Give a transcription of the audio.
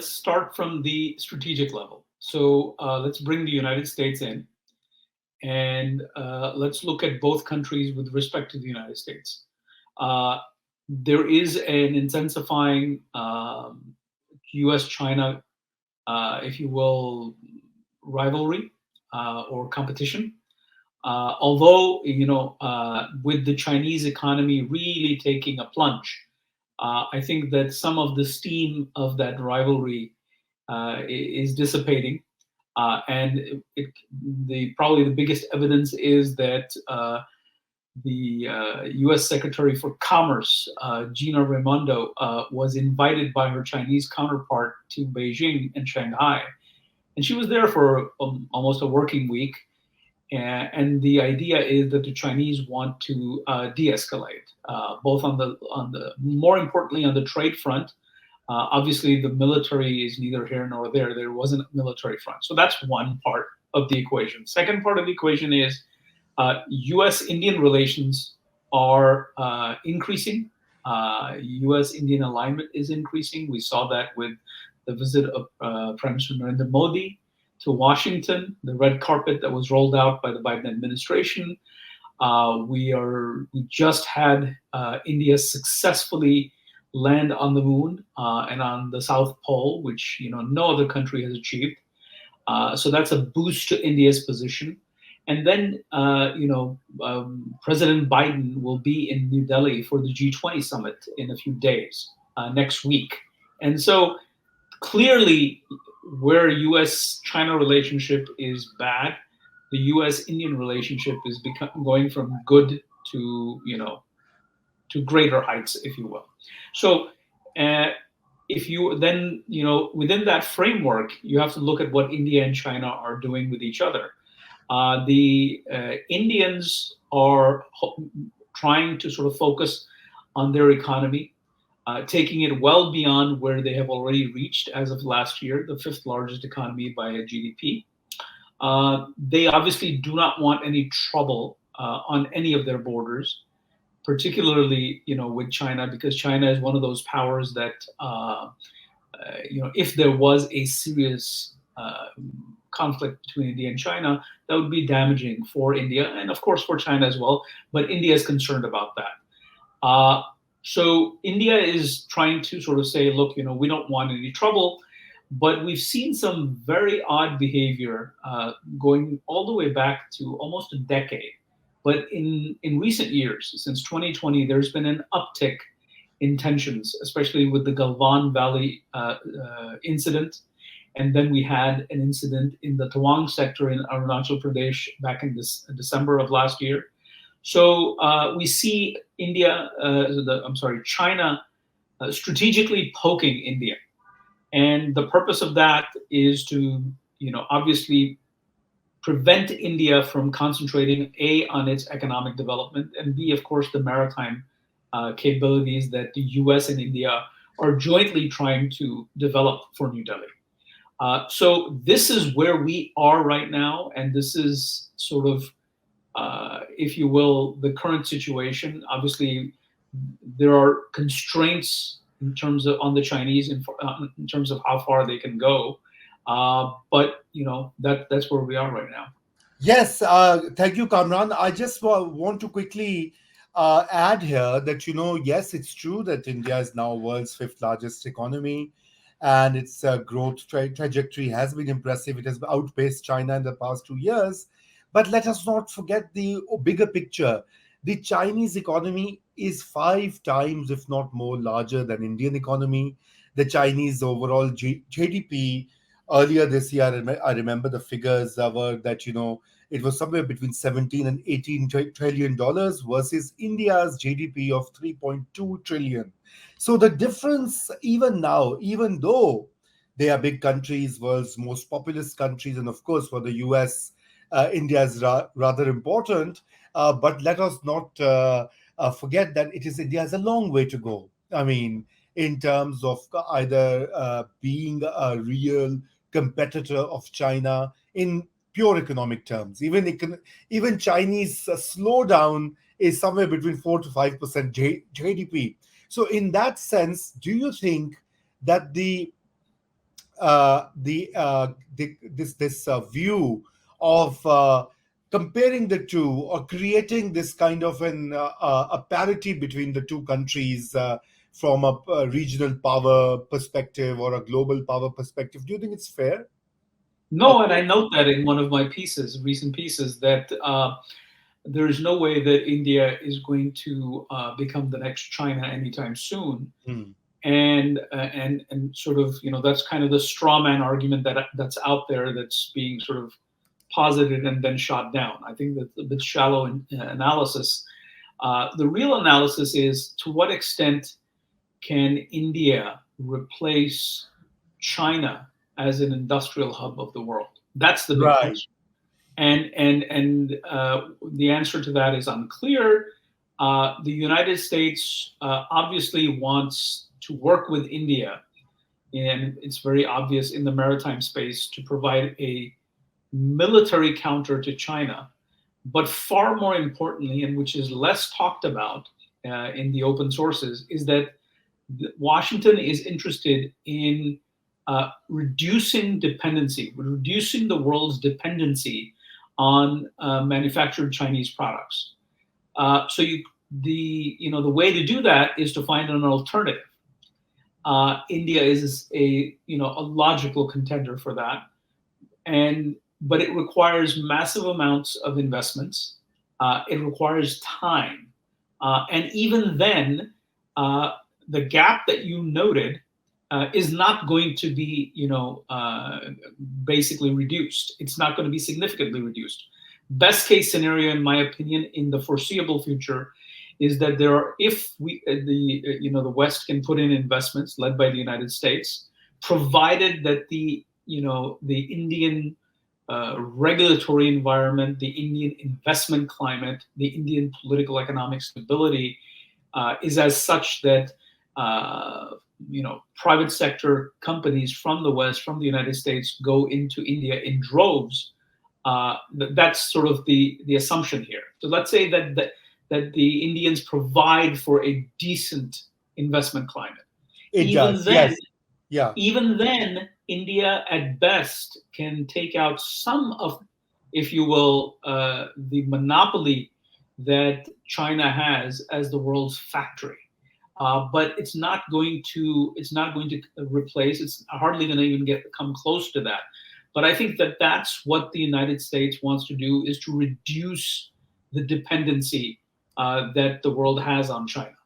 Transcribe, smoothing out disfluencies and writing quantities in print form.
let's start from the strategic level. So let's bring the United States in, and let's look at both countries with respect to the United States. Uh, there is an intensifying U.S.-China, if you will, rivalry or competition. Although, with the Chinese economy really taking a plunge, I think that some of the steam of that rivalry is dissipating. And the probably the biggest evidence is that the U.S. Secretary for Commerce, Gina Raimondo, was invited by her Chinese counterpart to Beijing and Shanghai, and she was there for almost a working week. And the idea is that the Chinese want to de-escalate, both on the more importantly on the trade front. Obviously, the military is neither here nor there. There wasn't a military front, so that's one part of the equation. Second part of the equation is U.S.-Indian relations are increasing. U.S.-Indian alignment is increasing. We saw that with the visit of Prime Minister Narendra Modi to Washington, the red carpet that was rolled out by the Biden administration. We just had India successfully land on the moon and on the South Pole, which no other country has achieved. So that's a boost to India's position. And then President Biden will be in New Delhi for the G20 summit in a few days, next week. And so clearly, where U.S.-China relationship is bad, the U.S.-Indian relationship is going from good to to greater heights, if you will. So, if you then within that framework, you have to look at what India and China are doing with each other. The Indians are trying to sort of focus on their economy, taking it well beyond where they have already reached as of last year, the fifth largest economy by GDP. They obviously do not want any trouble on any of their borders, particularly with China, because China is one of those powers that if there was a serious conflict between India and China, that would be damaging for India and of course for China as well. But India is concerned about that. So India is trying to sort of say, look, we don't want any trouble, but we've seen some very odd behavior going all the way back to almost a decade. But in recent years, since 2020, there's been an uptick in tensions, especially with the Galwan Valley incident. And then we had an incident in the Tawang sector in Arunachal Pradesh back in December of last year. So we see China strategically poking India. And the purpose of that is to, obviously prevent India from concentrating A, on its economic development, and B, of course, the maritime capabilities that the US and India are jointly trying to develop for New Delhi. So this is where we are right now, and this is sort of, if you will, the current situation. Obviously, there are constraints in terms of on the Chinese in terms of how far they can go, but that's where we are right now. Yes, thank you, Kamran. I just want to quickly add here that, yes, it's true that India is now world's fifth largest economy, and its growth trajectory has been impressive. It has outpaced China in the past 2 years. But let us not forget the bigger picture. The Chinese economy is 5 times, if not more, larger than Indian economy. The Chinese overall GDP earlier this year, I remember the figures were that, it was somewhere between 17 and 18 trillion dollars versus India's GDP of 3.2 trillion. So the difference, even now, even though they are big countries, world's most populous countries, and of course for the US, India is rather important. But let us not forget that India has a long way to go. I mean, in terms of either being a real competitor of China in pure economic terms. Even Chinese slowdown is somewhere between 4 to 5% GDP. So in that sense, do you think that the this view of comparing the two, or creating this kind of a parity between the two countries from a regional power perspective or a global power perspective? Do you think it's fair? No, and I note that in one of my pieces, recent pieces, that there is no way that India is going to become the next China anytime soon. Hmm. And sort of, that's kind of the straw man argument that's out there, that's being sort of posited and then shot down. I think that's a bit shallow analysis. The real analysis is, to what extent can India replace China as an industrial hub of the world? That's the big Right. question. And the answer to that is unclear. The United States obviously wants to work with India, and it's very obvious in the maritime space, to provide a military counter to China. But far more importantly, and which is less talked about in the open sources, is that Washington is interested in reducing dependency, reducing the world's dependency on manufactured Chinese products. So the way to do that is to find an alternative. India is a logical contender for that, but it requires massive amounts of investments. It requires time, and even then, the gap that you noted is not going to be, basically reduced. It's not going to be significantly reduced. Best case scenario, in my opinion, in the foreseeable future, is that if the West can put in investments led by the United States, provided that the Indian regulatory environment, the Indian investment climate, the Indian political economic stability is as such that private sector companies from the West, from the United States, go into India in droves. That's sort of the assumption here. So let's say that the Indians provide for a decent investment climate. It Even does. then, Yes. Yeah. even then, India at best can take out some of, if you will, the monopoly that China has as the world's factory. But it's not going to replace. It's hardly going to even come close to that. But I think that that's what the United States wants to do, is to reduce the dependency that the world has on China.